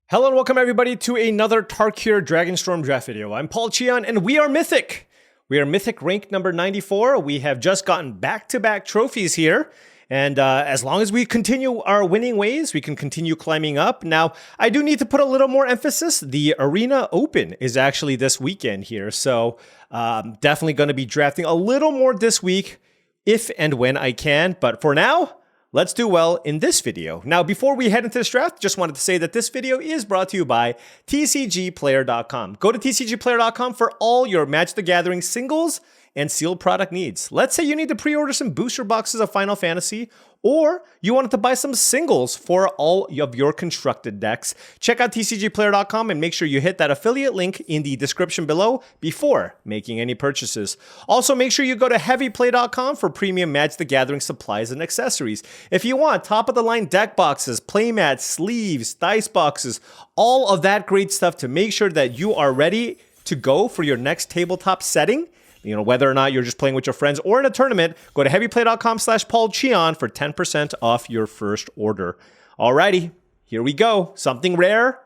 Hello and welcome everybody to another Tarkir Dragonstorm draft video. I'm Paul Cheon and we are Mythic. We are Mythic rank number 94. We have just gotten back-to-back trophies here. And as long as we continue our winning ways, we can continue climbing up. Now, I do need to put a little more emphasis. The Arena Open is actually this weekend here. So definitely going to be drafting a little more this week if and when I can. But for now, let's do well in this video. Now, before we head into this draft, just wanted to say that this video is brought to you by TCGplayer.com. Go to TCGplayer.com for all your Magic the Gathering singles and sealed product needs. Let's say you need to pre-order some booster boxes of Final Fantasy, or you wanted to buy some singles for all of your constructed decks. Check out TCGplayer.com and make sure you hit that affiliate link in the description below before making any purchases. Also, make sure you go to heavyplay.com for premium Magic the Gathering supplies and accessories. If you want top-of-the-line deck boxes, playmats, sleeves, dice boxes, all of that great stuff to make sure that you are ready to go for your next tabletop setting. You know, whether or not you're just playing with your friends or in a tournament, go to heavyplay.com/paulcheon for 10% off your first order. Alrighty, here we go. Something rare.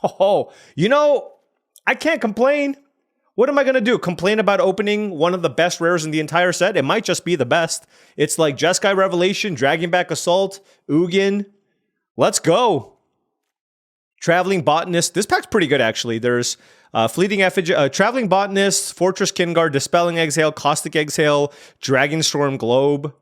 Oh, you know, I can't complain. What am I going to do? Complain about opening one of the best rares in the entire set? It might just be the best. It's like Jeskai Revelation, Dragonback Assault, Ugin. Let's go. Traveling Botanist. This pack's pretty good, actually. There's Fleeting Effigy, Traveling Botanist, Fortress Kinguard, Dispelling Exhale, Caustic Exhale, Dragonstorm Globe.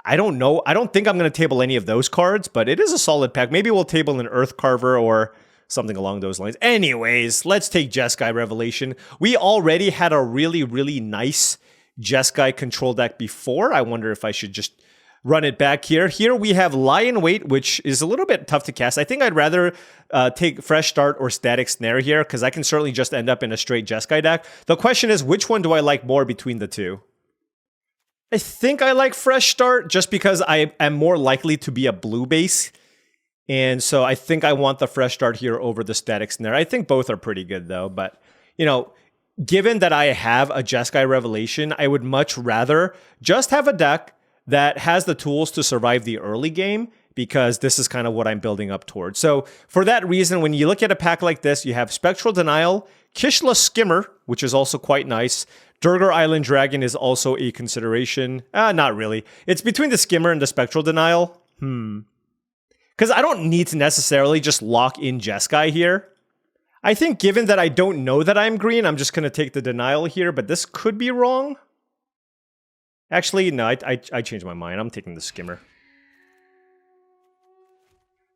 I don't know. I don't think I'm going to table any of those cards, but it is a solid pack. Maybe we'll table an Earth Carver or something along those lines. Anyways, let's take Jeskai Revelation. We already had a really nice Jeskai control deck before. I wonder if I should just run it back here. Here we have Lion Weight, which is a little bit tough to cast. I think I'd rather take Fresh Start or Static Snare here, because I can certainly just end up in a straight Jeskai deck. The question is, which one do I like more between the two? I think I like Fresh Start just because I am more likely to be a blue base. And so I think I want the Fresh Start here over the Static Snare. I think both are pretty good though. But, you know, given that I have a Jeskai Revelation, I would much rather just have a deck that has the tools to survive the early game, because this is kind of what I'm building up towards. So for that reason, when you look at a pack like this, you have Spectral Denial, Kishla Skimmer, which is also quite nice. Durgar Island Dragon is also a consideration. Not really. It's between the Skimmer and the Spectral Denial. Because I don't need to necessarily just lock in Jeskai here. I think given that I don't know that I'm green, I'm just going to take the Denial here, but this could be wrong. Actually, no, I changed my mind. I'm taking the Skimmer.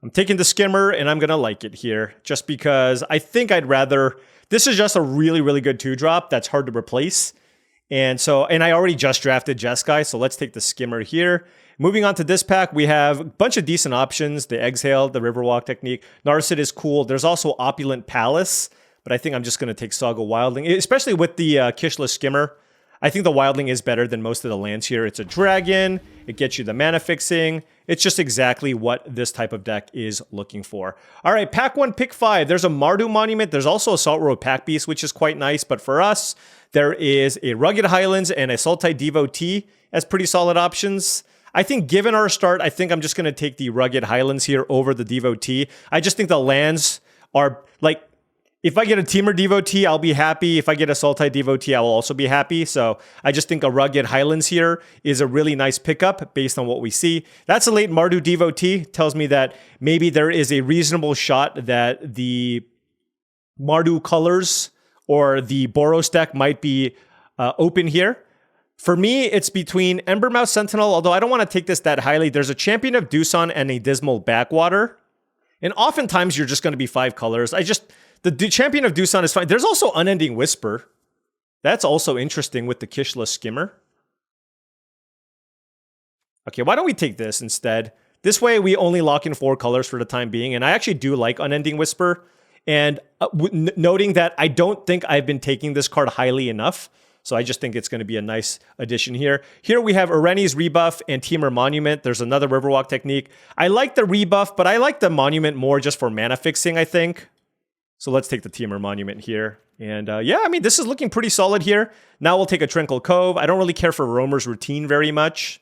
I'm taking the Skimmer, and I'm going to like it here, just because I think I'd rather... This is just a really good 2-drop that's hard to replace. And I already just drafted Jeskai, so let's take the Skimmer here. Moving on to this pack, we have a bunch of decent options. The Exhale, the Riverwalk technique. Narset is cool. There's also Opulent Palace, but I think I'm just going to take Saga Wildling, especially with the Kishla Skimmer. I think the Wildling is better than most of the lands here. It's a dragon. It gets you the mana fixing. It's just exactly what this type of deck is looking for. All right, pack 1, pick 5. There's a Mardu Monument. There's also a Salt Road Pack Beast, which is quite nice. But for us, there is a Rugged Highlands and a Sultai Devotee as pretty solid options. I think given our start, I think I'm just going to take the Rugged Highlands here over the Devotee. I just think the lands are like... If I get a Temur Devotee, I'll be happy. If I get a Sultai Devotee, I will also be happy. So I just think a Rugged Highlands here is a really nice pickup based on what we see. That's a late Mardu Devotee. Tells me that maybe there is a reasonable shot that the Mardu colors or the Boros deck might be open here. For me, it's between Embermouth Sentinel, although I don't want to take this that highly. There's a Champion of Doosan and a Dismal Backwater. And oftentimes, you're just going to be 5 colors. The Champion of Doosan is fine. There's also Unending Whisper. That's also interesting with the Kishla Skimmer. Okay, why don't we take this instead? This way, we only lock in 4 colors for the time being. And I actually do like Unending Whisper. And noting that I don't think I've been taking this card highly enough. So I just think it's going to be a nice addition here. Here we have Ireni's Rebuff and Temur Monument. There's another Riverwalk technique. I like the Rebuff, but I like the Monument more just for mana fixing, I think. So let's take the Temur Monument here. And yeah, I mean, this is looking pretty solid here. Now we'll take a Tranquil Cove. I don't really care for Roamer's Routine very much.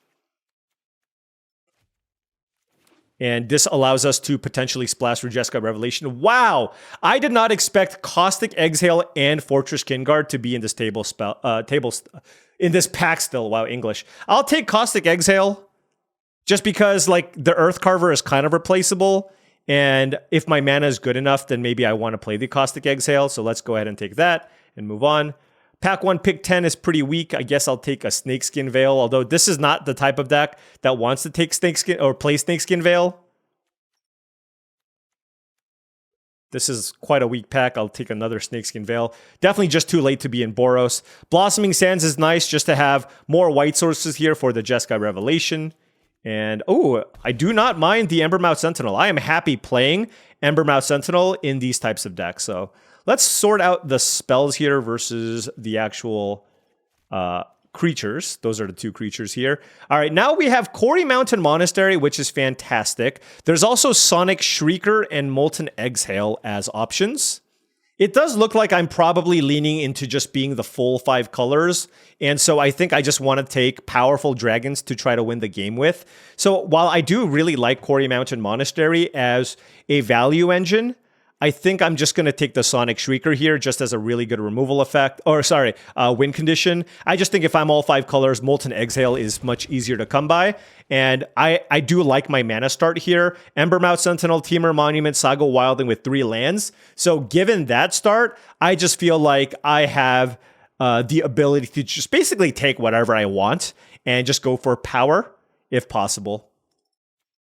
And this allows us to potentially splash for Jeskai Revelation. Wow! I did not expect Caustic Exhale and Fortress Kinguard to be in this in this pack still. Wow, English. I'll take Caustic Exhale just because like the Earth Carver is kind of replaceable. And if my mana is good enough, then maybe I want to play the Caustic Exhale. So let's go ahead and take that and move on. Pack 1, pick 10 is pretty weak. I guess I'll take a Snakeskin Veil, although this is not the type of deck that wants to take Snakeskin or play Snakeskin Veil. This is quite a weak pack. I'll take another Snakeskin Veil. Definitely just too late to be in Boros. Blossoming Sands is nice just to have more white sources here for the Jeskai Revelation. And, oh, I do not mind the Embermouth Sentinel. I am happy playing Embermouth Sentinel in these types of decks. So let's sort out the spells here versus the actual creatures. Those are the two creatures here. All right, now we have Quarry Mountain Monastery, which is fantastic. There's also Sonic Shrieker and Molten Exhale as options. It does look like I'm probably leaning into just being the full 5 colors. And so I think I just want to take powerful dragons to try to win the game with. So while I do really like Quarry Mountain Monastery as a value engine, I think I'm just going to take the Sonic Shrieker here just as a really good removal effect. Or sorry, win condition. I just think if I'm all 5 colors, Molten Exhale is much easier to come by. And I do like my mana start here. Embermouth Sentinel, Temur Monument, Saga Wilding with 3 lands. So given that start, I just feel like I have the ability to just basically take whatever I want and just go for power if possible.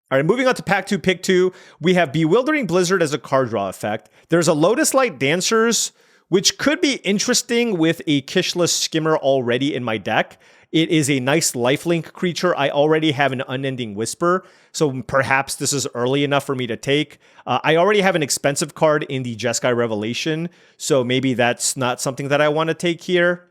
All right, moving on to Pack 2, Pick 2, we have Bewildering Blizzard as a card draw effect. There's a Lotus Light Dancers, which could be interesting with a Kishless Skimmer already in my deck. It is a nice lifelink creature. I already have an Unending Whisper, so perhaps this is early enough for me to take. I already have an expensive card in the Jeskai Revelation, so maybe that's not something that I want to take here.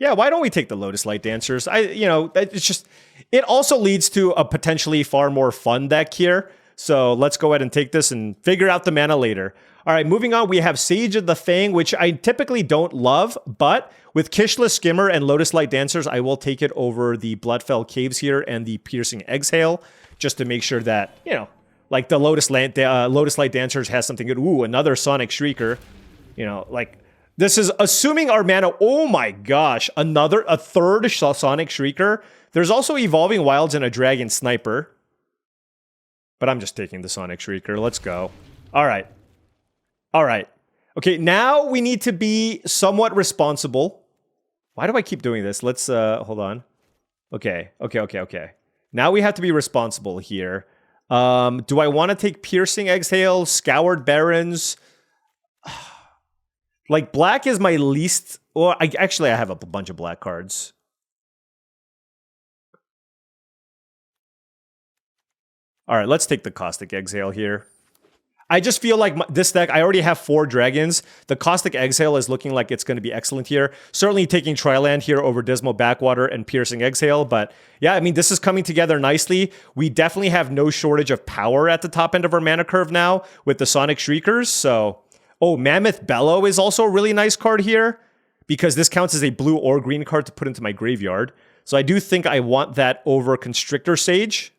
Yeah, why don't we take the Lotus Light Dancers? It's just, it also leads to a potentially far more fun deck here. So let's go ahead and take this and figure out the mana later. All right, moving on, we have Sage of the Fang, which I typically don't love, but with Kishless Skimmer and Lotus Light Dancers, I will take it over the Bloodfell Caves here and the Piercing Exhale, just to make sure that, like the Lotus Light Dancers has something good. Ooh, another Sonic Shrieker. This is assuming our mana. Oh my gosh, a third Sonic Shrieker. There's also Evolving Wilds and a Dragon Sniper. But I'm just taking the Sonic Shrieker. Let's go. All right. Okay, now we need to be somewhat responsible. Why do I keep doing this? Let's, hold on. Okay. Now we have to be responsible here. Do I want to take Piercing Exhale, Scoured Barrens? Like, black is my least... Well, I have a bunch of black cards. All right, let's take the Caustic Exhale here. I just feel like this deck, I already have 4 dragons. The Caustic Exhale is looking like it's going to be excellent here. Certainly taking Triland here over Dismal Backwater and Piercing Exhale. But yeah, I mean, this is coming together nicely. We definitely have no shortage of power at the top end of our mana curve now with the Sonic Shriekers. So... Oh, Mammoth Bellow is also a really nice card here because this counts as a blue or green card to put into my graveyard. So I do think I want that over Constrictor Sage.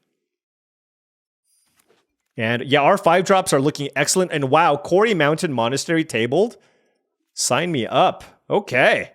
And yeah, our 5-drops are looking excellent. And wow, Quarry Mountain Monastery tabled? Sign me up. Okay.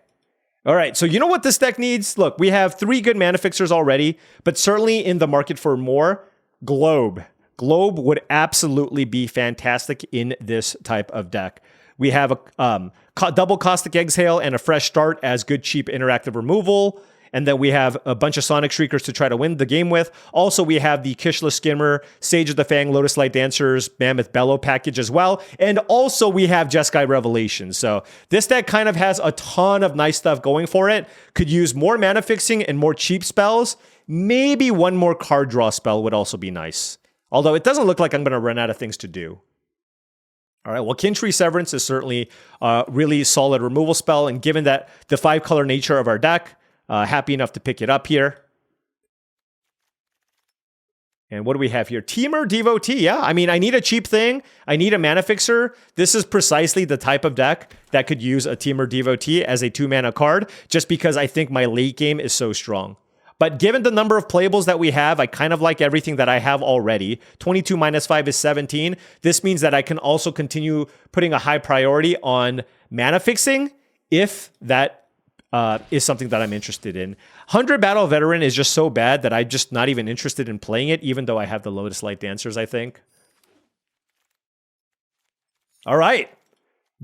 All right, so you know what this deck needs? Look, we have 3 good mana fixers already, but certainly in the market for more. Globe. Globe would absolutely be fantastic in this type of deck. We have a double Caustic Exhale and a Fresh Start as good, cheap, interactive removal. And then we have a bunch of Sonic Shriekers to try to win the game with. Also, we have the Kishless Skimmer, Sage of the Fang, Lotus Light Dancers, Mammoth Bellow package as well. And also, we have Jeskai Revelation. So this deck kind of has a ton of nice stuff going for it. Could use more mana fixing and more cheap spells. Maybe one more card draw spell would also be nice. Although it doesn't look like I'm going to run out of things to do. All right, well, Kintree Severance is certainly a really solid removal spell. And given that the 5-color nature of our deck, happy enough to pick it up here. And what do we have here? Temur Devotee. Yeah, I mean, I need a cheap thing. I need a mana fixer. This is precisely the type of deck that could use a Temur Devotee as a 2-mana card, just because I think my late game is so strong. But given the number of playables that we have, I kind of like everything that I have already. 22 minus 5 is 17. This means that I can also continue putting a high priority on mana fixing if that is something that I'm interested in. 100 Battle Veteran is just so bad that I'm just not even interested in playing it, even though I have the Lotus Light Dancers, I think. All right.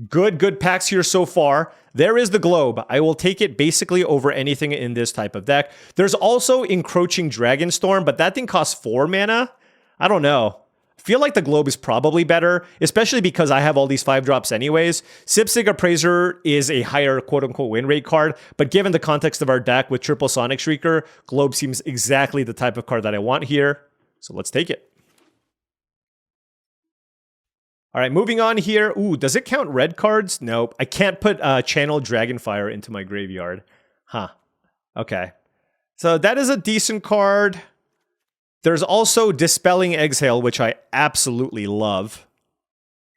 Good packs here so far. There is the Globe. I will take it basically over anything in this type of deck. There's also Encroaching Dragonstorm, but that thing costs 4 mana. I don't know. I feel like the Globe is probably better, especially because I have all these 5-drops anyways. Sipsig Appraiser is a higher quote-unquote win rate card, but given the context of our deck with triple Sonic Shrieker, Globe seems exactly the type of card that I want here. So let's take it. All right, moving on here. Ooh, does it count red cards? Nope. I can't put Channel Dragonfire into my graveyard. Huh. Okay. So that is a decent card. There's also Dispelling Exhale, which I absolutely love.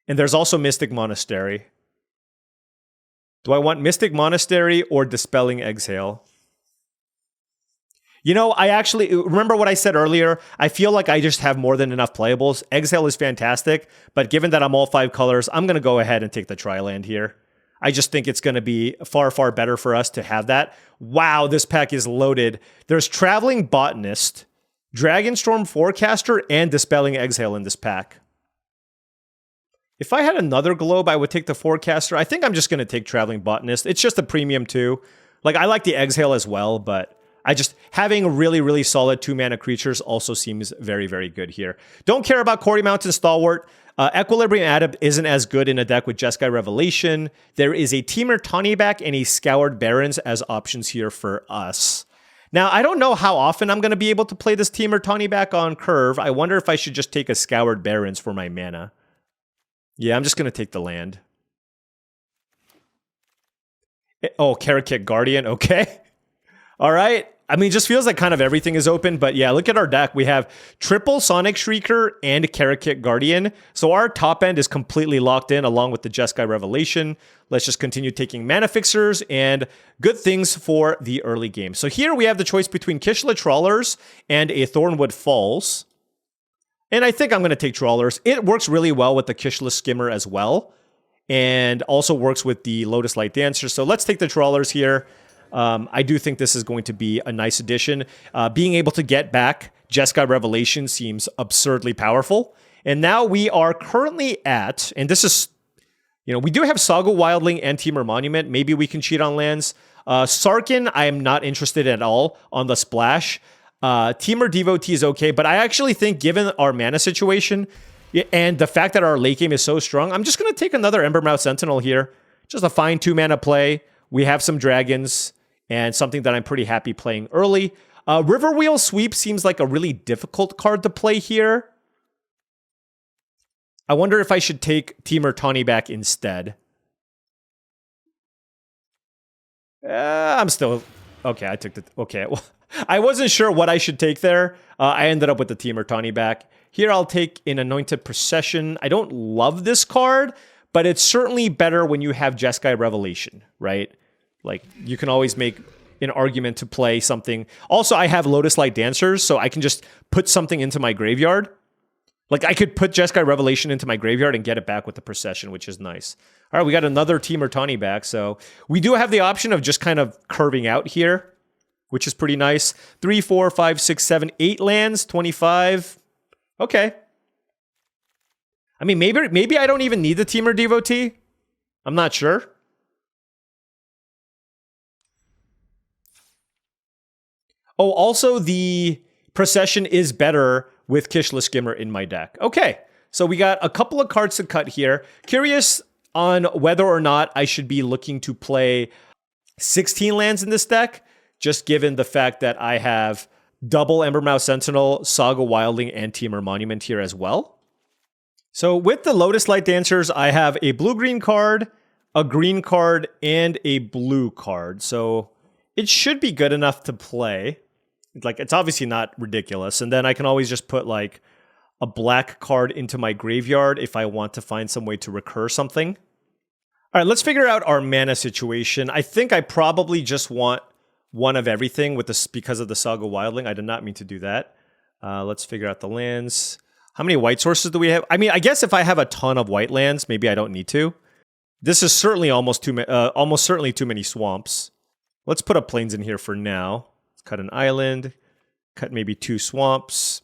And there's also Mystic Monastery. Do I want Mystic Monastery or Dispelling Exhale? You know, I actually, remember what I said earlier? I feel like I just have more than enough playables. Exhale is fantastic, but given that I'm all 5 colors, I'm going to go ahead and take the Tri-Land here. I just think it's going to be far, far better for us to have that. Wow, this pack is loaded. There's Traveling Botanist, Dragonstorm Forecaster, and Dispelling Exhale in this pack. If I had another Globe, I would take the Forecaster. I think I'm just going to take Traveling Botanist. It's just a premium too. Like, I like the Exhale as well, but having really, really solid 2-mana creatures also seems very, very good here. Don't care about Quarry Mountain Stalwart. Equilibrium Adept isn't as good in a deck with Jeskai Revelation. There is a Temur Tawnyback and a Scoured Barrens as options here for us. Now, I don't know how often I'm going to be able to play this Temur Tawnyback on curve. I wonder if I should just take a Scoured Barrens for my mana. Yeah, I'm just going to take the land. Oh, Karakit Guardian. Okay. All right. I mean, it just feels like kind of everything is open, but yeah, look at our deck. We have triple Sonic Shrieker and Karakit Guardian. So our top end is completely locked in along with the Jeskai Revelation. Let's just continue taking mana fixers and good things for the early game. So here we have the choice between Kishla Trawlers and a Thornwood Falls. And I think I'm going to take Trawlers. It works really well with the Kishla Skimmer as well, and also works with the Lotus Light Dancer. So let's take the Trawlers here. I do think this is going to be a nice addition. Being able to get back Jeskai Revelation seems absurdly powerful. And now we are currently at, and this is, you know, we do have Saga Wildling and Temur Monument. Maybe we can cheat on lands. Sarkhan, I am not interested at all on the splash. Temur Devotee is okay, but I actually think given our mana situation and the fact that our late game is so strong, I'm just going to take another Embermouth Sentinel here. Just a fine 2-mana play. We have some dragons and something that I'm pretty happy playing early. Riverwheel Sweep seems like a really difficult card to play here. I wonder if I should take Temur Tawnyback instead. I'm still... Okay, I took the... Okay, well, I wasn't sure what I should take there. I ended up with the Temur Tawnyback. Here I'll take an Anointed Procession. I don't love this card, but it's certainly better when you have Jeskai Revelation, right? Like, you can always make an argument to play something. Also, I have Lotus Light Dancers, so I can just put something into my graveyard. Like, I could put Jeskai Revelation into my graveyard and get it back with the Procession, which is nice. All right, we got another Temur Tawnyback, so we do have the option of just kind of curving out here, which is pretty nice. 3, 4, 5, 6, 7, 8 lands, 25. Okay. I mean, maybe I don't even need the Temur Devotee. I'm not sure. Oh, also the Procession is better with Kishla Skimmer in my deck. Okay, so we got a couple of cards to cut here. Curious on whether or not I should be looking to play 16 lands in this deck, just given the fact that I have double Embermouth Sentinel, Saga Wildling, and Temur Monument here as well. So with the Lotus Light Dancers, I have a blue-green card, a green card, and a blue card. So it should be good enough to play. Like, it's obviously not ridiculous. And then I can always just put, like, a black card into my graveyard if I want to find some way to recur something. All right, let's figure out our mana situation. I think I probably just want one of everything with this because of the Saga Wildling. I did not mean to do that. Let's figure out the lands. How many white sources do we have? I mean, I guess if I have a ton of white lands, maybe I don't need to. This is certainly almost certainly too many swamps. Let's put up plains in here for now. Let's cut an island. Cut maybe 2 swamps.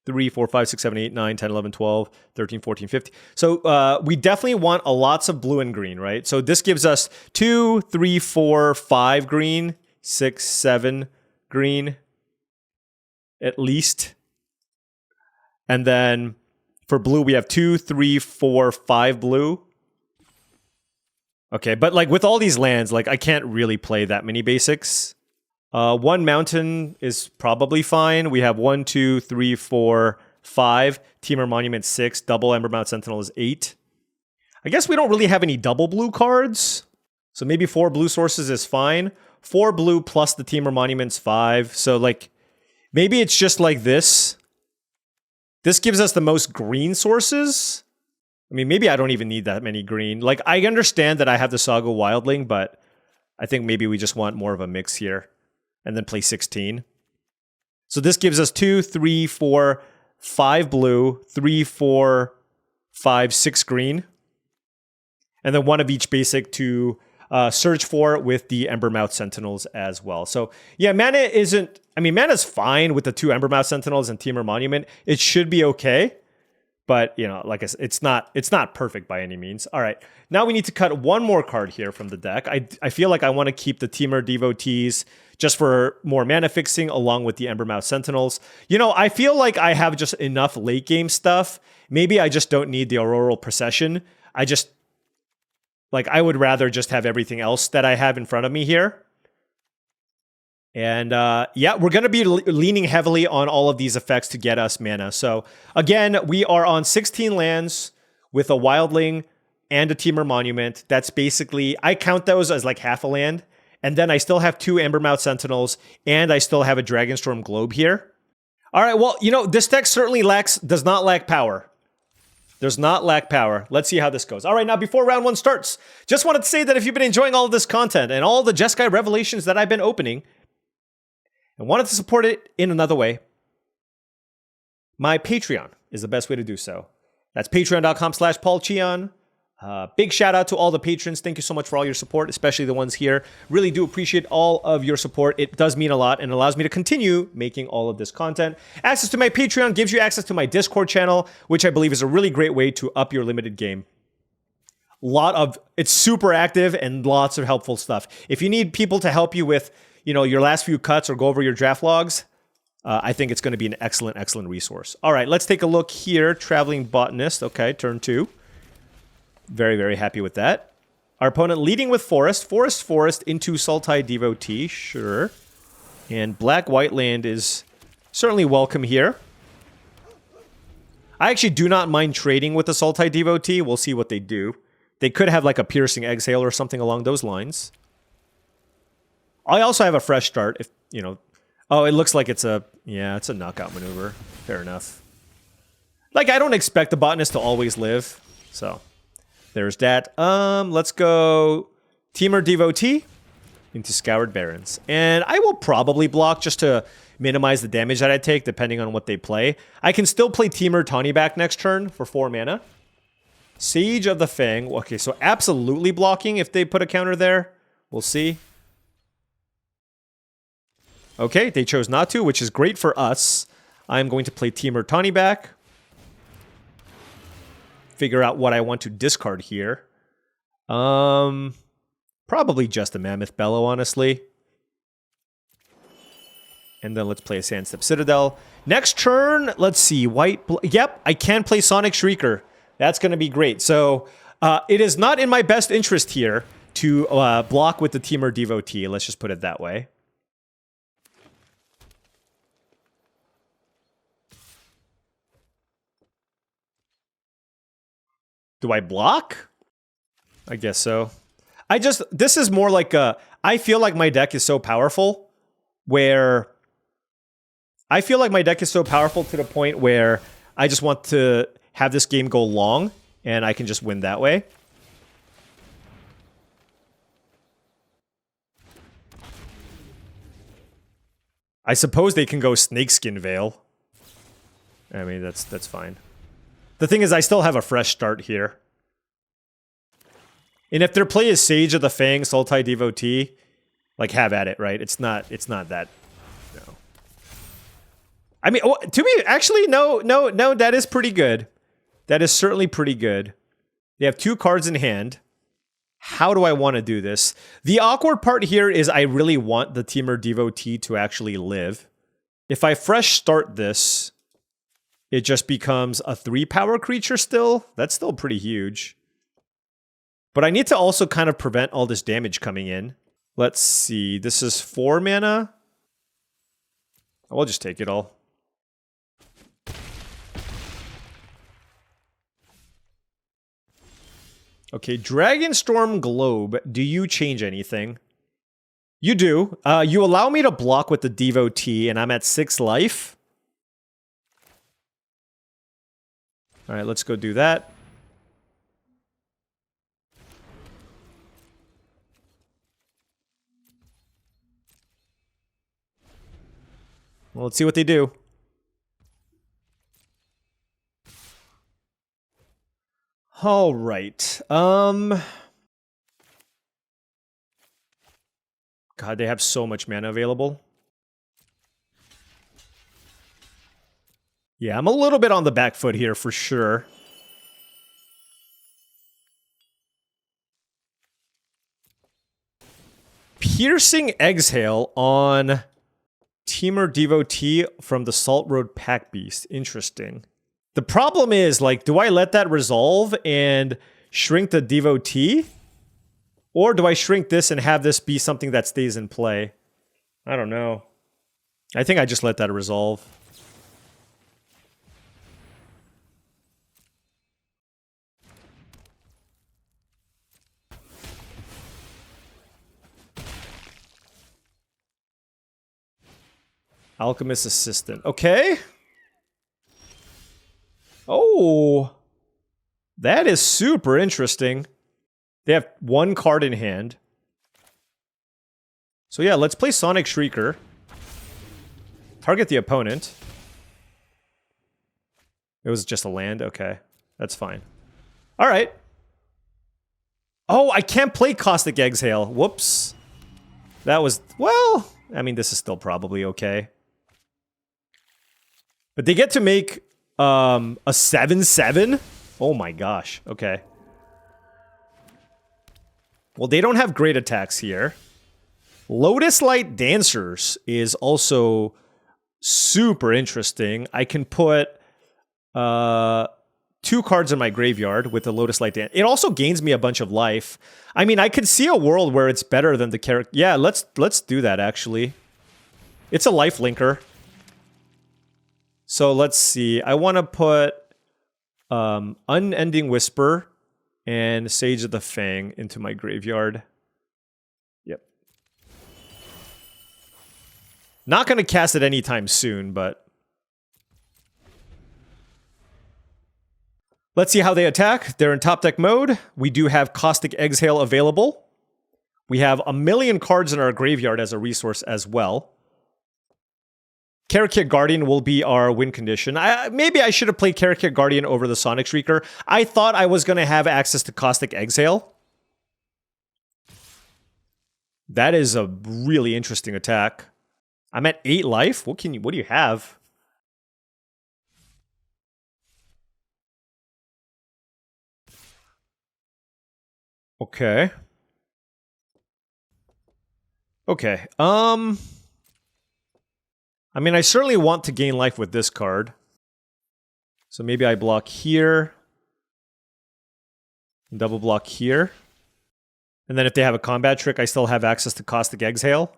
3, 4, 5, 6, 7, 8, 9, 10, 11, 12, 13, 14, 15. So we definitely want lots of blue and green, right? So this gives us 2, 3, 4, 5 green, 6, 7 green, at least. And then for blue, we have 2, 3, 4, 5 blue. Okay, but like with all these lands, like I can't really play that many basics. 1 mountain is probably fine. We have 1, 2, 3, 4, 5. Temur Monument 6. Double Embermouth Sentinel is 8. I guess we don't really have any double blue cards. So maybe 4 blue sources is fine. 4 blue plus the Temur Monument's 5. So like maybe it's just like this. This gives us the most green sources. I mean, maybe I don't even need that many green. Like I understand that I have the Saga Wildling, but I think maybe we just want more of a mix here. And then play 16. So this gives us 2, 3, 4, 5 blue, 3, 4, 5, 6 green. And then 1 of each basic to search for with the Embermouth Sentinels as well. So yeah, mana isn't... I mean, mana's fine with the 2 Embermouth Sentinels and Temur Monument. It should be okay. But, you know, like I said, it's not perfect by any means. All right, now we need to cut 1 more card here from the deck. I feel like I want to keep the Temur Devotees just for more mana fixing along with the Embermouth Sentinels. You know, I feel like I have just enough late game stuff. Maybe I just don't need the Auroral Procession. I would rather just have everything else that I have in front of me here. And yeah, we're going to be leaning heavily on all of these effects to get us mana. So again, we are on 16 lands with a Wildling and a Temur Monument. That's basically, I count those as like half a land. And then I still have 2 Embermouth Sentinels, and I still have a Dragonstorm Globe here. All right, well, you know, this deck certainly does not lack power. Does not lack power. Let's see how this goes. All right, now before round 1 starts, just wanted to say that if you've been enjoying all of this content and all the Jeskai revelations that I've been opening, and wanted to support it in another way, my Patreon is the best way to do so. That's patreon.com/paulcheon. Big shout out to all the patrons. Thank you so much for all your support, especially the ones here. Really do appreciate all of your support. It does mean a lot and allows me to continue making all of this content. Access to my Patreon gives you access to my Discord channel, which I believe is a really great way to up your limited game. It's super active and lots of helpful stuff. If you need people to help you with, you know, your last few cuts or go over your draft logs, I think it's going to be an excellent, excellent resource. All right, let's take a look here. Traveling Botanist. Okay, turn 2. Very, very happy with that. Our opponent leading with Forest. Forest into Sultai Devotee. Sure. And Black-White land is certainly welcome here. I actually do not mind trading with the Sultai Devotee. We'll see what they do. They could have like a Piercing Exhale or something along those lines. I also have a fresh start if, you know... Oh, it looks like it's a knockout maneuver. Fair enough. Like, I don't expect the Botanist to always live, so... There's that. Let's go Temur Devotee into Scoured Barrens. And I will probably block just to minimize the damage that I take, depending on what they play. I can still play Temur Tawny back next turn for 4 mana. Siege of the Fang. Okay, so absolutely blocking if they put a counter there. We'll see. Okay, they chose not to, which is great for us. I'm going to play Temur Tawny back. Figure out what I want to discard here. Probably just a Mammoth Bellow, honestly. And then let's play a Sandstep Citadel. Next turn, let's see. Yep, I can play Sonic Shrieker. That's going to be great. So it is not in my best interest here to block with the Temur Devotee. Let's just put it that way. Do I block? I guess so. This is more like I feel like my deck is so powerful to the point where I just want to have this game go long and I can just win that way. I suppose they can go Snakeskin Veil. I mean, that's fine. The thing is, I still have a fresh start here. And if their play is Sage of the Fang, Sultai Devotee, like, have at it, right? It's not that, no. I mean, to me, actually, no, that is pretty good. That is certainly pretty good. They have 2 cards in hand. How do I want to do this? The awkward part here is I really want the Temur Devotee to actually live. If I fresh start this, it just becomes a 3-power creature still. That's still pretty huge. But I need to also kind of prevent all this damage coming in. Let's see. This is 4 mana. I'll just take it all. Okay, Dragonstorm Globe. Do you change anything? You do. You allow me to block with the Devotee, and I'm at 6 life. All right, let's go do that. Well, let's see what they do. All right. God, they have so much mana available. Yeah, I'm a little bit on the back foot here for sure. Piercing Exhale on Temur Devotee from the Salt Road Pack Beast. Interesting. The problem is, like, do I let that resolve and shrink the Devotee? Or do I shrink this and have this be something that stays in play? I don't know. I think I just let that resolve. Alchemist Assistant. Okay. Oh. That is super interesting. They have 1 card in hand. So yeah, let's play Sonic Shrieker. Target the opponent. It was just a land? Okay. That's fine. Alright. Oh, I can't play Caustic Exhale. Whoops. That was... Well, I mean, this is still probably okay. But they get to make a 7/7? Oh my gosh. Okay. Well, they don't have great attacks here. Lotus Light Dancers is also super interesting. I can put 2 cards in my graveyard with the Lotus Light Dance. It also gains me a bunch of life. I mean, I could see a world where it's better than the character. Yeah, let's do that, actually. It's a life linker. So let's see. I want to put Unending Whisper and Sage of the Fang into my graveyard. Yep. Not going to cast it anytime soon, but... Let's see how they attack. They're in top deck mode. We do have Caustic Exhale available. We have 1,000,000 cards in our graveyard as a resource as well. Karakit Guardian will be our win condition. Maybe I should have played Karakit Guardian over the Sonic Shrieker. I thought I was going to have access to Caustic Exhale. That is a really interesting attack. I'm at 8 life. What do you have? Okay. Okay. I mean, I certainly want to gain life with this card. So maybe I block here. And double block here. And then if they have a combat trick, I still have access to Caustic Exhale.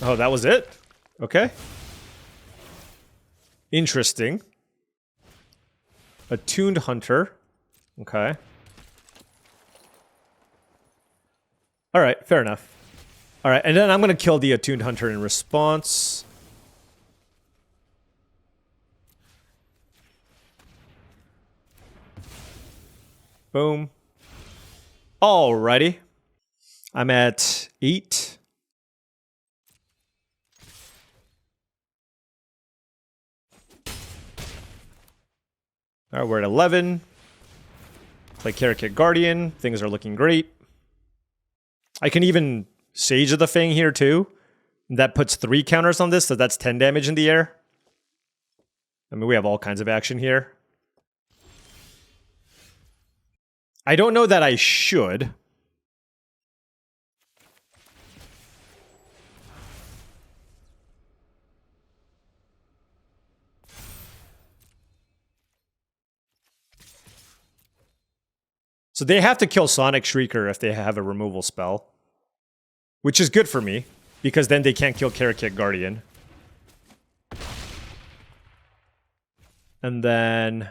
Oh, that was it? Okay. Interesting. Attuned Hunter. Okay. Alright, fair enough. Alright, and then I'm going to kill the Attuned Hunter in response. Boom. Alrighty. I'm at 8. All right, we're at 11. Play Tarkir Guardian. Things are looking great. I can even Sage of the Fang here too. That puts 3 counters on this, so that's 10 damage in the air. I mean, we have all kinds of action here. I don't know that I should. So they have to kill Sonic Shrieker if they have a removal spell. Which is good for me, because then they can't kill Tarkir Guardian. And then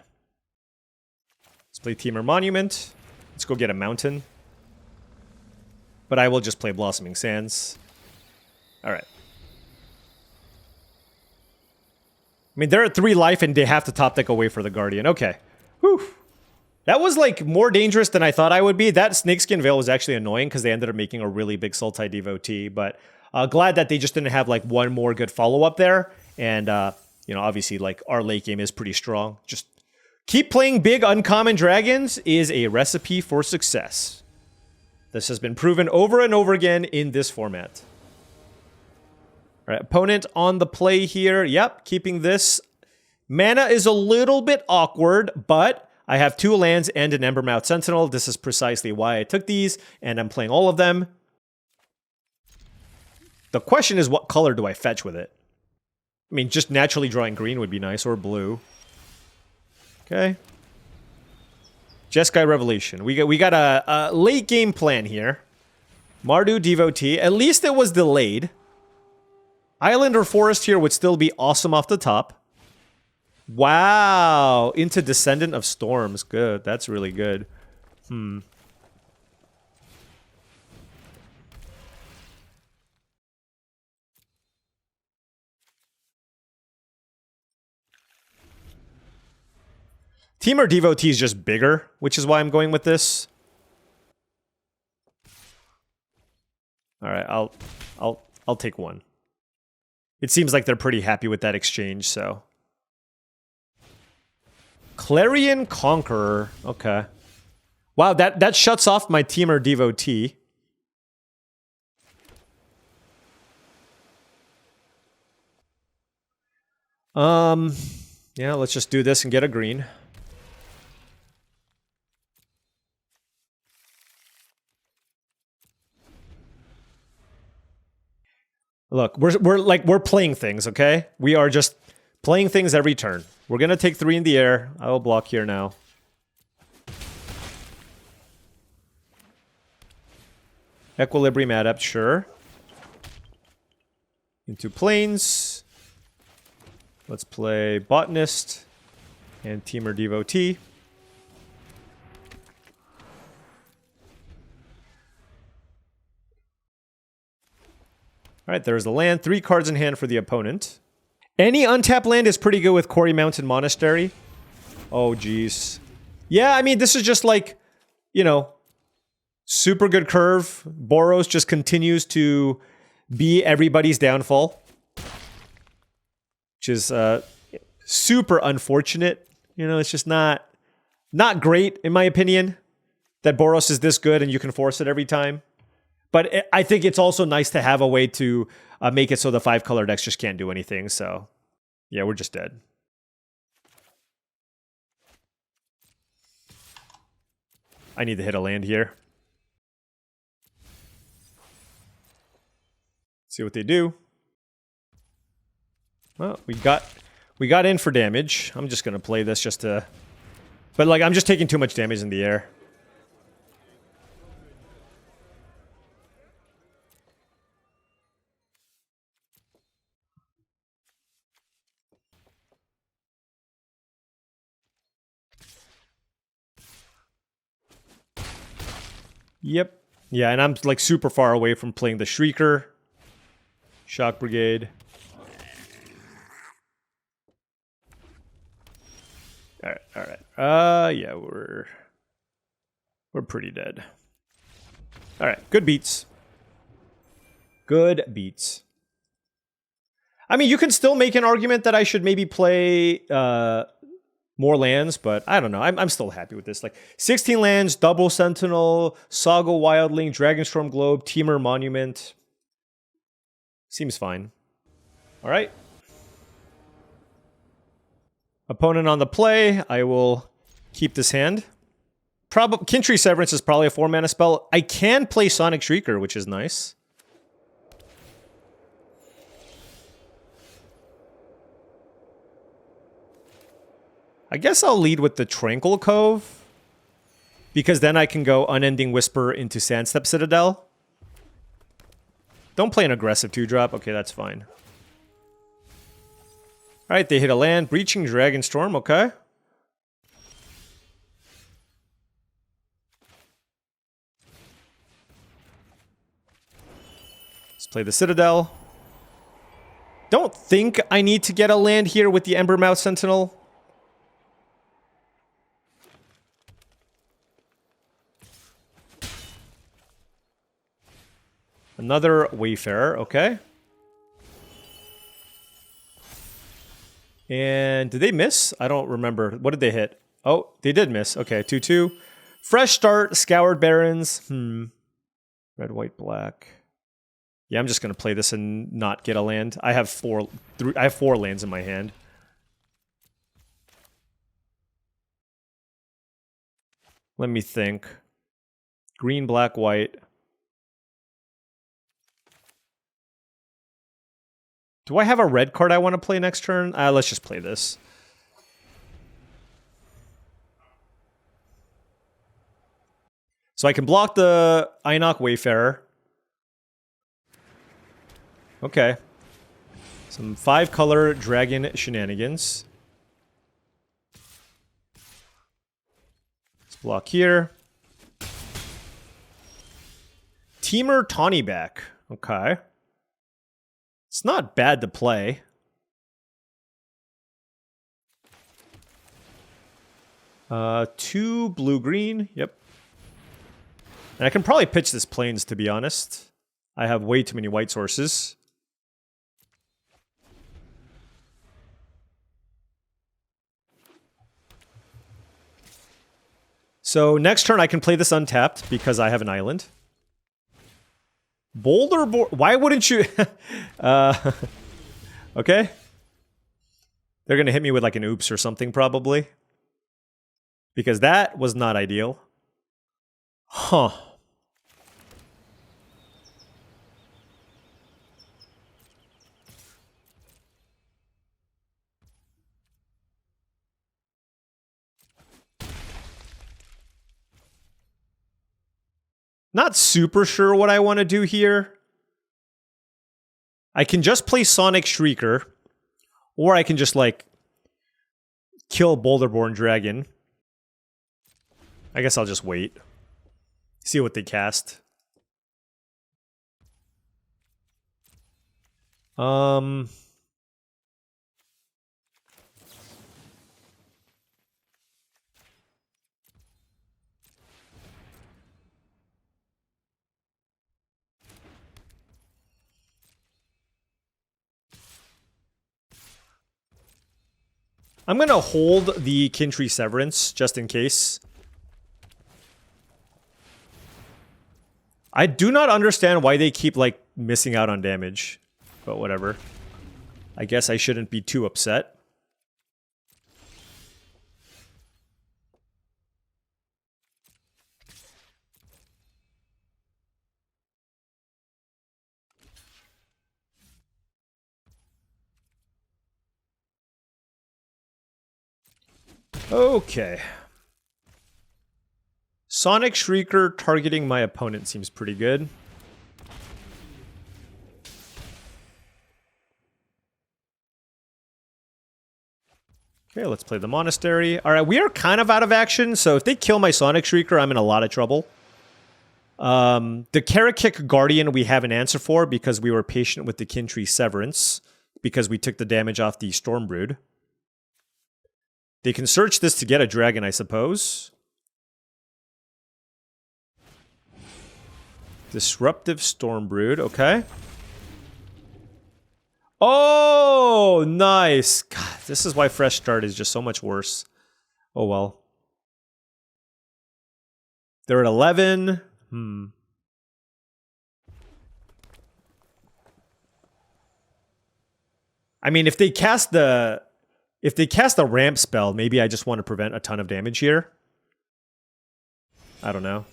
let's play Temur Monument. Let's go get a mountain. But I will just play Blossoming Sands. Alright. I mean, they're at 3 life and they have to top deck away for the Guardian. Okay. Whew. That was like more dangerous than I thought I would be. That Snakeskin Veil was actually annoying because they ended up making a really big Sultai Devotee. But glad that they just didn't have like one more good follow-up there. And, you know, obviously like our late game is pretty strong. Just keep playing big uncommon dragons is a recipe for success. This has been proven over and over again in this format. All right, opponent on the play here. Yep, keeping this. Mana is a little bit awkward, but I have 2 lands and an Embermouth Sentinel. This is precisely why I took these, and I'm playing all of them. The question is, what color do I fetch with it? I mean, just naturally drawing green would be nice, or blue. Okay. Jeskai Revelation. We got a late game plan here. Mardu Devotee. At least it was delayed. Island or Forest here would still be awesome off the top. Wow, into Descendant of Storms. Good, that's really good. Temur Devotee is just bigger, which is why I'm going with this. All right, I'll take 1. It seems like they're pretty happy with that exchange, so. Clarion Conqueror. Okay. Wow, that shuts off my Temur Devotee. Yeah, let's just do this and get a green. Look, we're playing things, okay? We are just playing things every turn. We're gonna take 3 in the air. I will block here now. Equilibrium Adept, sure. Into Plains. Let's play Botanist and Temur Devotee. Alright, there's the land. 3 cards in hand for the opponent. Any untapped land is pretty good with Quarry Mountain Monastery. Oh, geez. Yeah, I mean, this is just like, you know, super good curve. Boros just continues to be everybody's downfall. Which is super unfortunate. You know, it's just not great, in my opinion, that Boros is this good and you can force it every time. But I think it's also nice to have a way to make it so the 5-color decks just can't do anything. So, yeah, we're just dead. I need to hit a land here. See what they do. Well, we got in for damage. I'm just gonna play this just to... But, like, I'm just taking too much damage in the air. Yep. Yeah, and I'm like super far away from playing the Shrieker. Shock Brigade. Alright. Yeah, we're pretty dead. Alright, good beats. Good beats. I mean, you can still make an argument that I should maybe play more lands, but I don't know. I'm still happy with this. Like 16 lands, Double Sentinel, Saga Wildling, Dragonstorm Globe, Teamer Monument. Seems fine. All right. Opponent on the play. I will keep this hand. Kintree Severance is probably a 4-mana spell. I can play Sonic Shrieker, which is nice. I guess I'll lead with the Tranquil Cove, because then I can go Unending Whisper into Sandstep Citadel. Don't play an aggressive 2-drop. Okay, that's fine. Alright, they hit a land. Breaching Dragonstorm, okay. Let's play the Citadel. Don't think I need to get a land here with the Embermouth Sentinel. Another Wayfarer, okay. And did they miss? I don't remember. What did they hit? Oh, they did miss. Okay, 2-2. Fresh Start, Scoured Barrens. Red, white, black. Yeah, I'm just going to play this and not get a land. I have four lands in my hand. Let me think. Green, black, white. Do I have a red card I want to play next turn? Let's just play this. So I can block the Einok Wayfarer. Okay. Some 5-color dragon shenanigans. Let's block here. Teamer Tawnyback. Okay. It's not bad to play. Two blue-green. Yep. And I can probably pitch this Plains, to be honest. I have way too many white sources. So next turn I can play this untapped because I have an island. Boulder board. Why wouldn't you? Okay. They're going to hit me with like an oops or something probably. Because that was not ideal. Huh. Not super sure what I want to do here. I can just play Sonic Shrieker, or I can just, like, kill Boulderborn Dragon. I guess I'll just wait. See what they cast. I'm going to hold the Kintree Severance, just in case. I do not understand why they keep, like, missing out on damage. But whatever. I guess I shouldn't be too upset. Okay. Sonic Shrieker targeting my opponent seems pretty good. Okay, let's play the Monastery. Alright, we are kind of out of action, so if they kill my Sonic Shrieker, I'm in a lot of trouble. The Karakik Guardian we have an answer for because we were patient with the Kintree Severance, because we took the damage off the Stormbrood. They can search this to get a dragon, I suppose. Disruptive Stormbrood, okay. Oh, nice. God, this is why fresh start is just so much worse. Oh, well. They're at 11. I mean, if they cast the ramp spell, maybe I just want to prevent a ton of damage here. I don't know.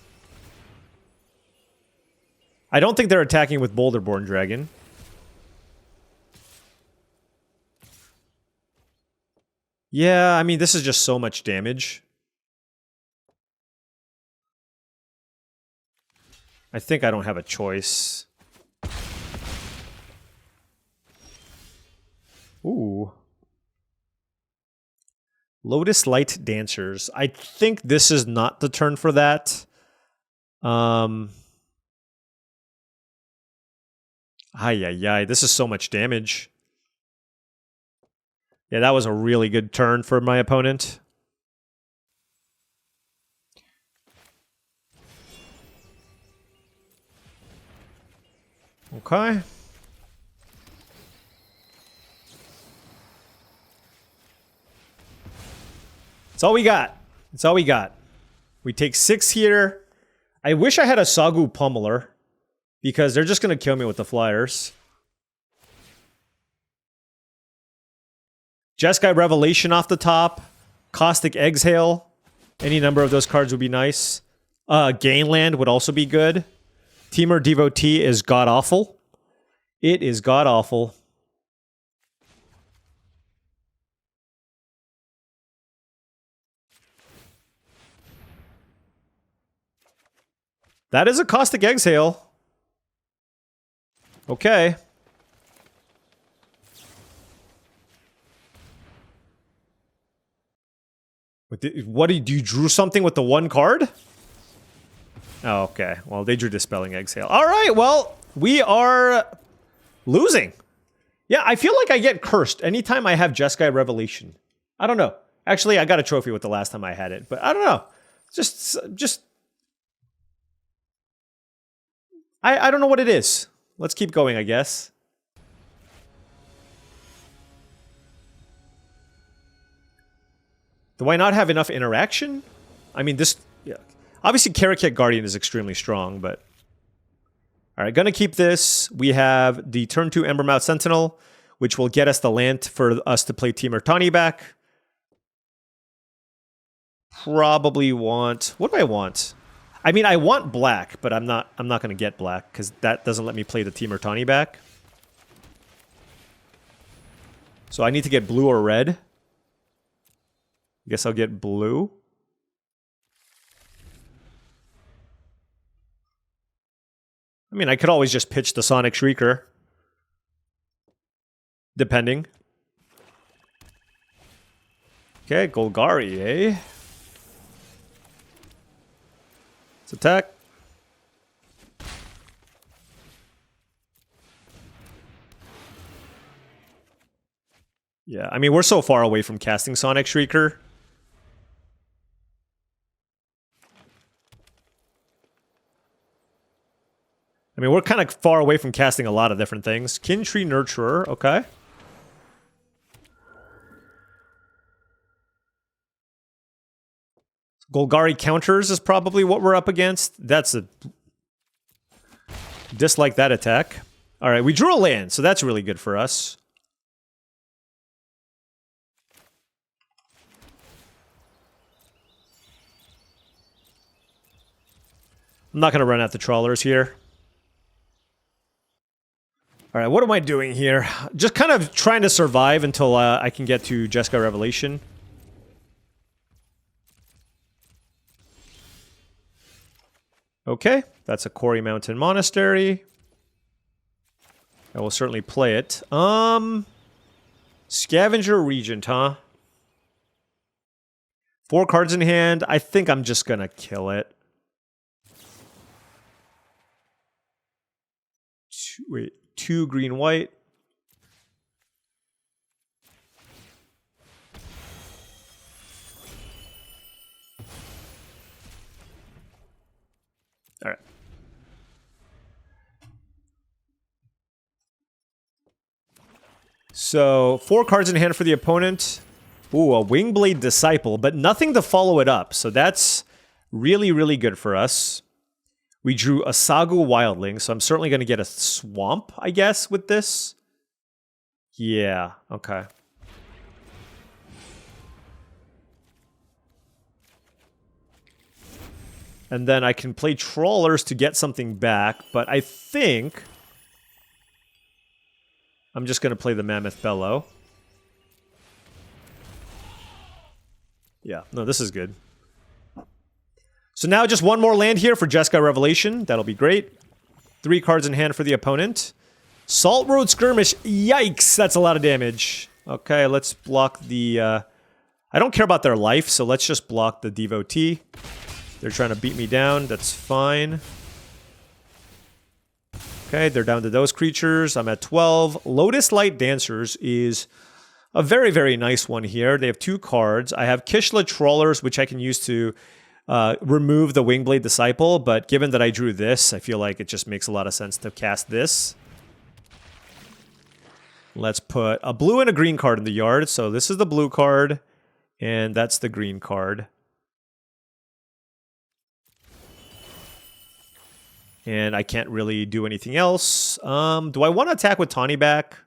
I don't think they're attacking with Boulderborn Dragon. Yeah, I mean, this is just so much damage. I think I don't have a choice. Ooh. Lotus Light Dancers. I think this is not the turn for that. Ay, this is so much damage. Yeah, that was a really good turn for my opponent. Okay. That's all we got. That's all we got. We take 6 here. I wish I had a Sagu Pummeler, because they're just going to kill me with the flyers. Jeskai Revelation off the top. Caustic Exhale. Any number of those cards would be nice. Gainland would also be good. Temur Devotee is god-awful. It is god-awful. That is a Caustic Exhale. Okay. What did you drew something with the 1 card? Oh, okay. Well, they drew Dispelling Exhale. All right, well, we are losing. Yeah, I feel like I get cursed anytime I have Jeskai Revelation. I don't know. Actually, I got a trophy with the last time I had it, but I don't know. Just I don't know what it is. Let's keep going, I guess. Do I not have enough interaction? I mean, this... Yeah. Obviously, Karakek Guardian is extremely strong, but... Alright, gonna keep this. We have the turn 2 Embermouth Sentinel, which will get us the land for us to play Temur Tani back. Probably want... What do I want? I mean, I want black, but I'm not gonna get black, because that doesn't let me play the Temur Tani back. So I need to get blue or red. I guess I'll get blue. I mean, I could always just pitch the Sonic Shrieker. Depending. Okay, Golgari, eh? Let's attack. Yeah, I mean, we're so far away from casting Sonic Shrieker. I mean, we're kind of far away from casting a lot of different things. Kintree Nurturer, okay. Golgari counters is probably what we're up against. That's a... Dislike that attack. Alright, we drew a land, so that's really good for us. I'm not going to run out the trawlers here. Alright, what am I doing here? Just kind of trying to survive until I can get to Jeskai Revelation. Okay, that's a Quarry Mountain Monastery. I will certainly play it. Scavenger Regent, huh? 4 cards in hand. I think I'm just gonna kill it. Wait, 2 green white. All right. So 4 cards in hand for the opponent. Ooh, a Wingblade Disciple, but nothing to follow it up. So that's really, really good for us. We drew a Sagu Wildling, so I'm certainly going to get a Swamp, I guess, with this. Yeah, okay. And then I can play Trawlers to get something back, but I think I'm just going to play the Mammoth Bellow. Yeah, no, this is good. So now just one more land here for Jeskai Revelation. That'll be great. 3 cards in hand for the opponent. Salt Road Skirmish. Yikes, that's a lot of damage. Okay, let's block the... I don't care about their life, so let's just block the Devotee. They're trying to beat me down. That's fine. Okay, they're down to those creatures. I'm at 12. Lotus Light Dancers is a very, very nice one here. They have 2 cards. I have Kishla Trawlers, which I can use to remove the Wingblade Disciple, but given that I drew this, I feel like it just makes a lot of sense to cast this. Let's put a blue and a green card in the yard. So this is the blue card, and that's the green card. And I can't really do anything else. Do I want to attack with Tawny back?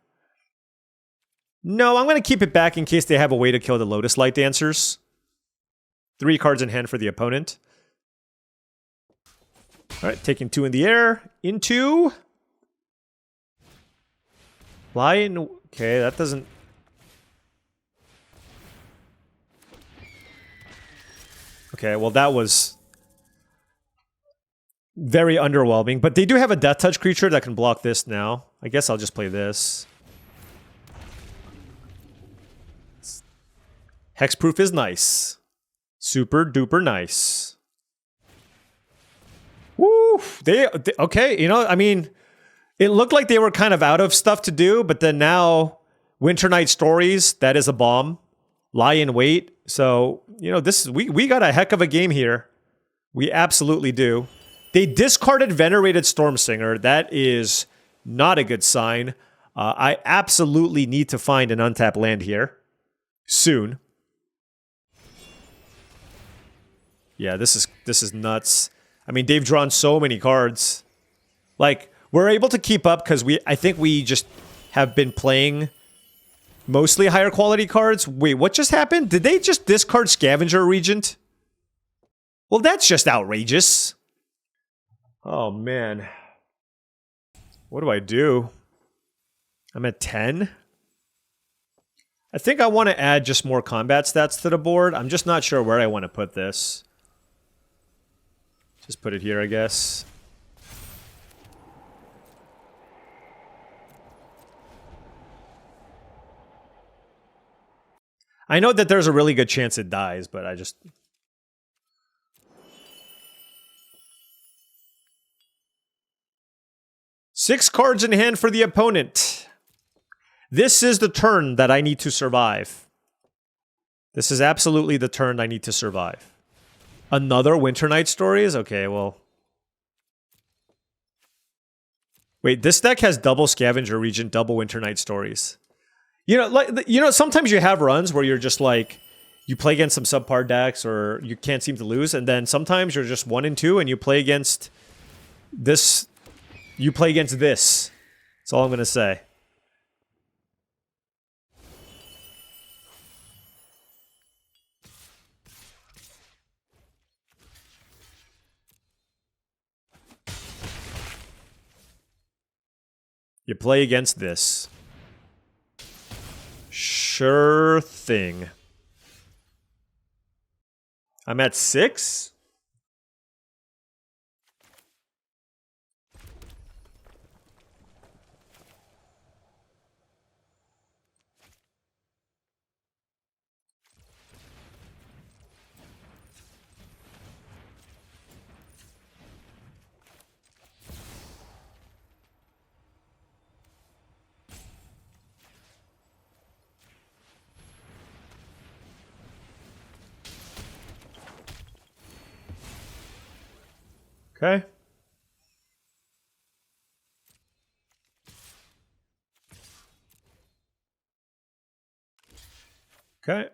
No, I'm going to keep it back in case they have a way to kill the Lotus Light Dancers. 3 cards in hand for the opponent. All right, taking 2 in the air. Into... Lion... Okay, that doesn't... Okay, well that was very underwhelming. But they do have a Death Touch creature that can block this now. I guess I'll just play this. Hexproof is nice. Super duper nice. Woo! They okay, you know, I mean, it looked like they were kind of out of stuff to do, but then now Winter Night Stories, that is a bomb. Lie in Wait. So, you know, this is we got a heck of a game here. We absolutely do. They discarded Venerated Stormsinger. That is not a good sign. I absolutely need to find an untapped land here soon. Yeah, this is nuts. I mean, they've drawn so many cards. Like, we're able to keep up because I think we just have been playing mostly higher quality cards. Wait, what just happened? Did they just discard Scavenger Regent? Well, that's just outrageous. Oh, man. What do I do? I'm at 10. I think I want to add just more combat stats to the board. I'm just not sure where I want to put this. Just put it here, I guess. I know that there's a really good chance it dies, but I just... Six cards in hand for the opponent. This is the turn that I need to survive. This is absolutely the turn I need to survive. Another Winter Night Stories? Okay, well... Wait, this deck has double Scavenger Regent, double Winter Night Stories. Sometimes you have runs where you're just like, you play against some subpar decks or you can't seem to lose, and then sometimes you're just 1 and 2 and you play against this. You play against this. That's all I'm going to say. You play against this. Sure thing. I'm at 6? Okay. Okay.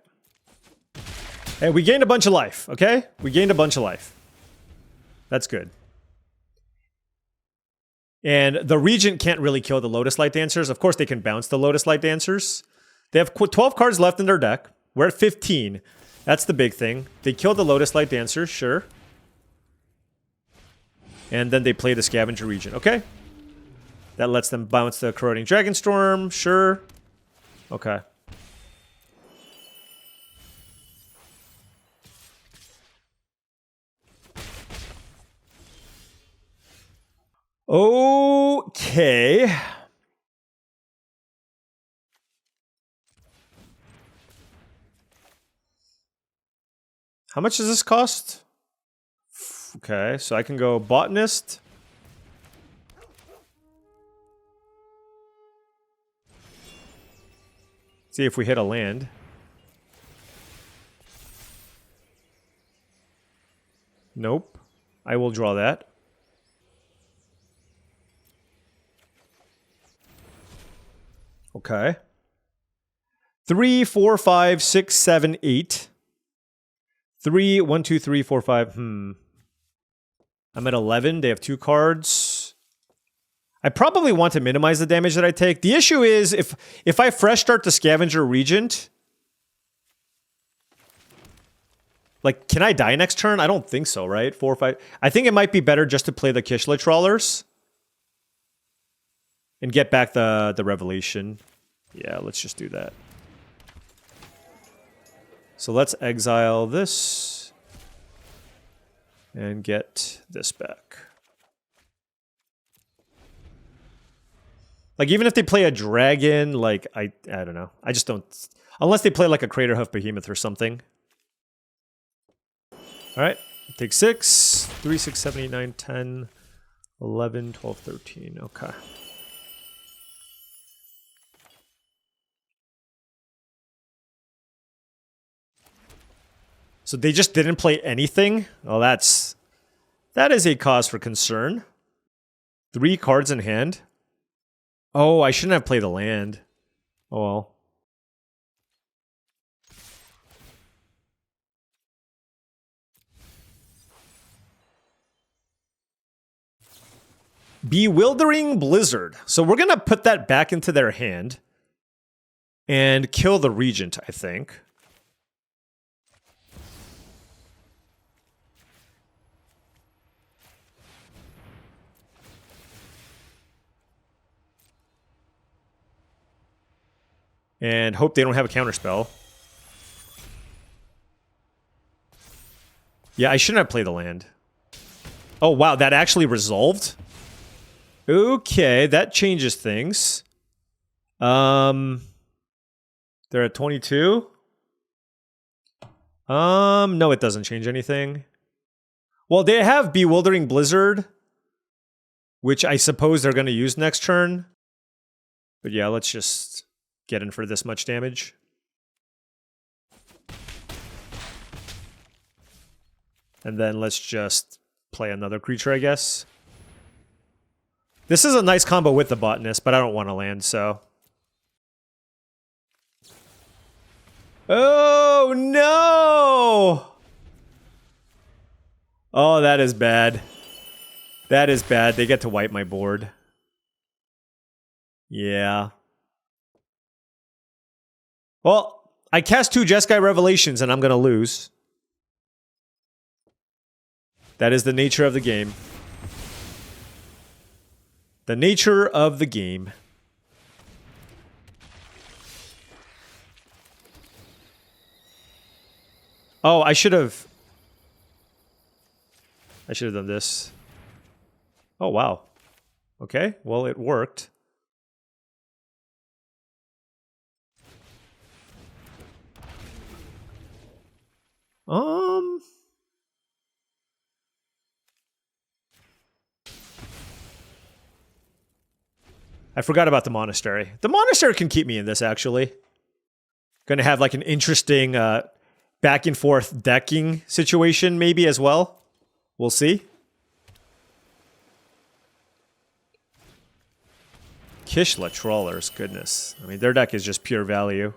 Hey, we gained a bunch of life, okay? We gained a bunch of life. That's good. And the Regent can't really kill the Lotus Light Dancers. Of course, they can bounce the Lotus Light Dancers. They have 12 cards left in their deck. We're at 15. That's the big thing. They kill the Lotus Light Dancers, sure. And then they play the Scavenger Regent, okay? That lets them bounce the Corroding Dragonstorm, sure. Okay. Okay. How much does this cost? Okay, so I can go Botanist. See if we hit a land. Nope. I will draw that. Okay. 3, 4, 5, 6, 7, 8. 3, 1, 2, 3, 4, 5. I'm at 11. They have 2 cards. I probably want to minimize the damage that I take. The issue is if I fresh start the Scavenger Regent, like, can I die next turn? I don't think so, right? 4 or 5. I think it might be better just to play the Kishla Trawlers and get back the Revelation. Yeah, let's just do that. So let's exile this and get this back. Like, even if they play a dragon, like, I don't know. I just don't... Unless they play, like, a Craterhoof Behemoth or something. Alright. Take 6. 3, 6, 7, 8, 9, 10, 11, 12, 13. Okay. So they just didn't play anything? Oh, that is a cause for concern. 3 cards in hand. Oh, I shouldn't have played the land. Oh well. Bewildering Blizzard. So we're gonna put that back into their hand and kill the Regent, I think. And hope they don't have a counterspell. Yeah, I shouldn't have played the land. Oh, wow, that actually resolved? Okay, that changes things. They're at 22? No, it doesn't change anything. Well, they have Bewildering Blizzard, which I suppose they're going to use next turn. But yeah, let's just get in for this much damage. And then let's just play another creature, I guess. This is a nice combo with the Botanist, but I don't want to land, so... Oh, no! Oh, that is bad. That is bad. They get to wipe my board. Yeah. Well, I cast 2 Jeskai Revelations and I'm going to lose. That is the nature of the game. The nature of the game. Oh, I should have done this. Oh, wow. Okay, well, it worked. I forgot about the Monastery. The Monastery can keep me in this, actually. Gonna have, like, an interesting back and forth decking situation, maybe, as well. We'll see. Kishla Trawlers, goodness. I mean, their deck is just pure value.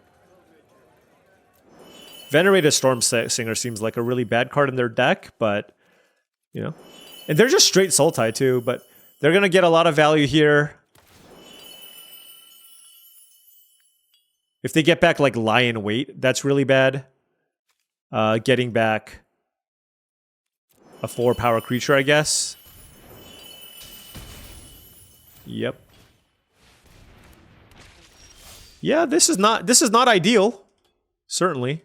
Venerated Storm Singer seems like a really bad card in their deck, but, you know. And they're just straight Sultai too, but they're going to get a lot of value here. If they get back like Lion Weight, that's really bad. Getting back a 4-power creature, I guess. Yep. Yeah, this is not ideal. Certainly.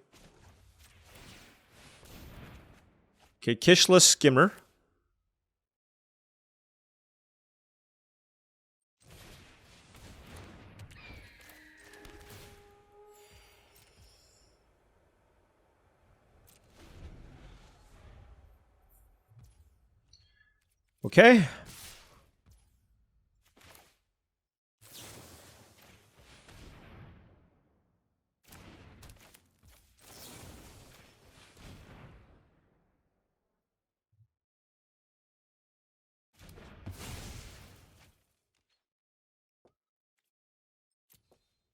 Okay, Kishless Skimmer. Okay.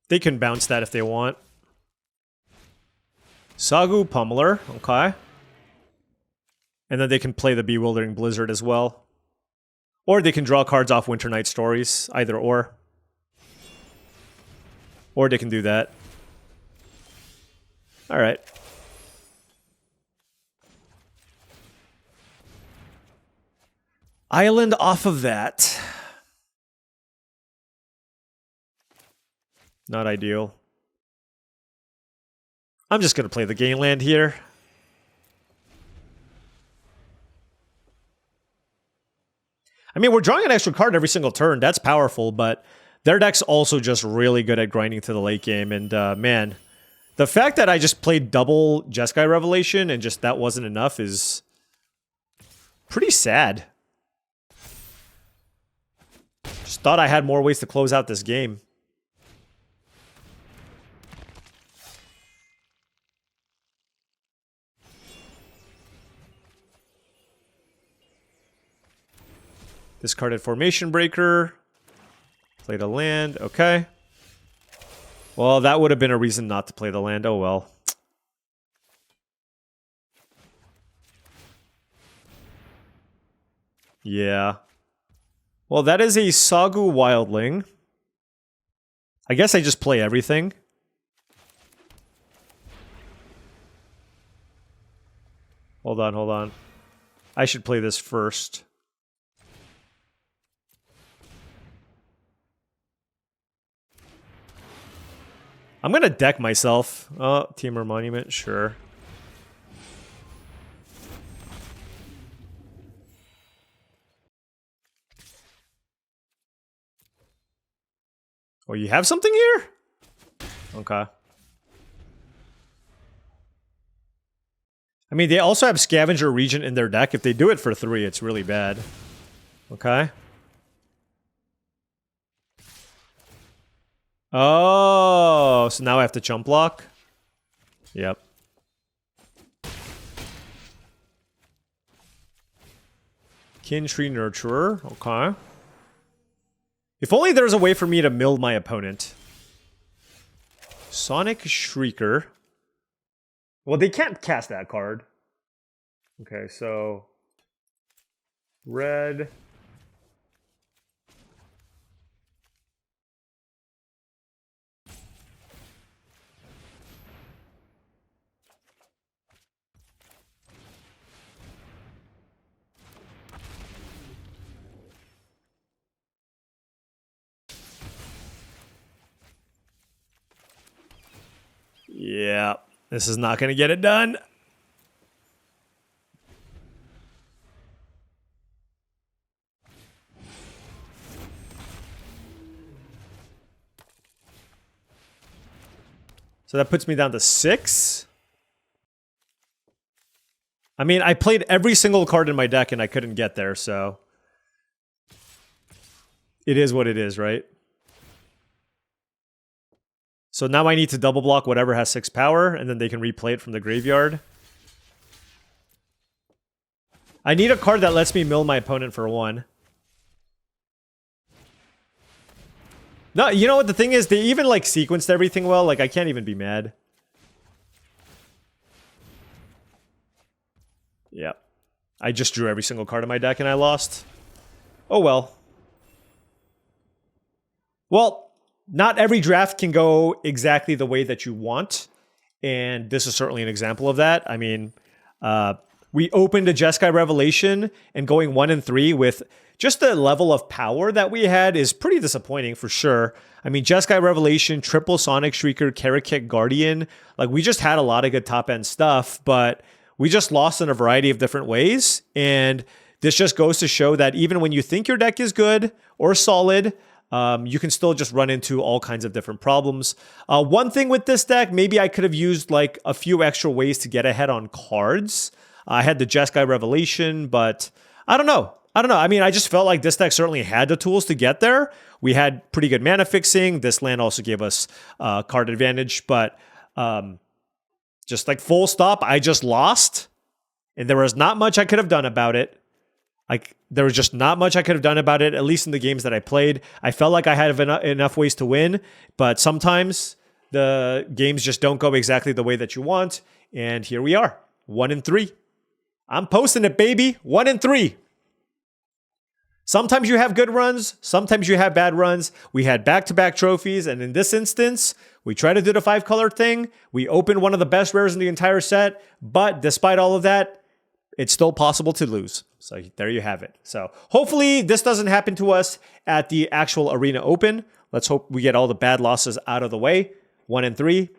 They can bounce that if they want. Sagu Pummeler, okay. And then they can play the Bewildering Blizzard as well. Or they can draw cards off Winter Night Stories, either or. Or they can do that. Alright. Island off of that. Not ideal. I'm just going to play the Gainland here. I mean, we're drawing an extra card every single turn. That's powerful, but their deck's also just really good at grinding to the late game. And man, the fact that I just played double Jeskai Revelation and just that wasn't enough is pretty sad. Just thought I had more ways to close out this game. Discarded Formation Breaker. Played a land. Okay. Well, that would have been a reason not to play the land. Oh, well. Yeah. Well, that is a Sagu Wildling. I guess I just play everything. Hold on, hold on. I should play this first. I'm gonna deck myself. Oh, Temur Monument, sure. Oh, you have something here? Okay. I mean, they also have Scavenger Regent in their deck. If they do it for 3, it's really bad. Okay. Oh, so now I have to chump block? Yep. Kintree Nurturer, okay. If only there's a way for me to mill my opponent. Sonic Shrieker. Well, they can't cast that card. Okay, so... Red... Yeah, this is not going to get it done. So that puts me down to 6. I mean, I played every single card in my deck and I couldn't get there, so... It is what it is, right? So now I need to double block whatever has 6 power, and then they can replay it from the graveyard. I need a card that lets me mill my opponent for 1. No, you know what the thing is? They even, like, sequenced everything well. Like, I can't even be mad. Yeah. I just drew every single card in my deck and I lost. Oh well. Well, not every draft can go exactly the way that you want. And this is certainly an example of that. I mean, we opened a Jeskai Revelation, and going 1-3 with just the level of power that we had is pretty disappointing for sure. I mean, Jeskai Revelation, triple Sonic Shrieker, Carrot Kick Guardian. Like, we just had a lot of good top-end stuff, but we just lost in a variety of different ways. And this just goes to show that even when you think your deck is good or solid, you can still just run into all kinds of different problems. One thing with this deck, maybe I could have used like a few extra ways to get ahead on cards. I had the Jeskai Revelation, but I don't know. I mean, I just felt like this deck certainly had the tools to get there. We had pretty good mana fixing. This land also gave us card advantage, but just like full stop, I just lost. And there was not much I could have done about it. There was just not much I could have done about it, at least in the games that I played. I felt like I had enough ways to win, but sometimes the games just don't go exactly the way that you want. And here we are, 1-3. I'm posting it, baby, 1-3. Sometimes you have good runs, sometimes you have bad runs. We had back-to-back trophies, and in this instance, we tried to do the 5-color thing. We opened one of the best rares in the entire set, but despite all of that, it's still possible to lose. So there you have it. So hopefully this doesn't happen to us at the actual Arena Open. Let's hope we get all the bad losses out of the way. 1-3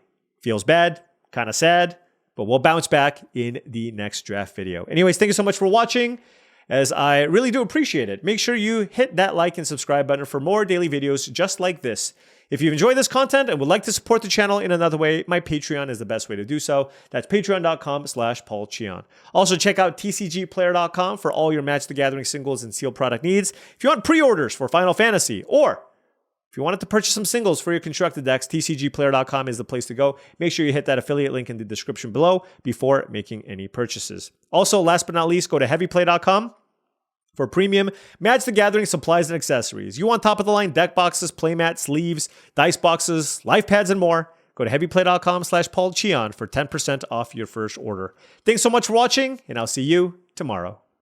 feels bad, kind of sad, but we'll bounce back in the next draft video. Anyways, thank you so much for watching, as I really do appreciate it. Make sure you hit that like and subscribe button for more daily videos just like this. If you've enjoyed this content and would like to support the channel in another way, my Patreon is the best way to do so. That's patreon.com/paulcheon. Also, check out TCGplayer.com for all your Magic the Gathering singles and sealed product needs. If you want pre-orders for Final Fantasy, or if you wanted to purchase some singles for your constructed decks, TCGplayer.com is the place to go. Make sure you hit that affiliate link in the description below before making any purchases. Also, last but not least, go to heavyplay.com for premium Magic the Gathering supplies and accessories. You want top-of-the-line deck boxes, playmats, sleeves, dice boxes, life pads, and more. Go to heavyplay.com/paulcheon for 10% off your first order. Thanks so much for watching, and I'll see you tomorrow.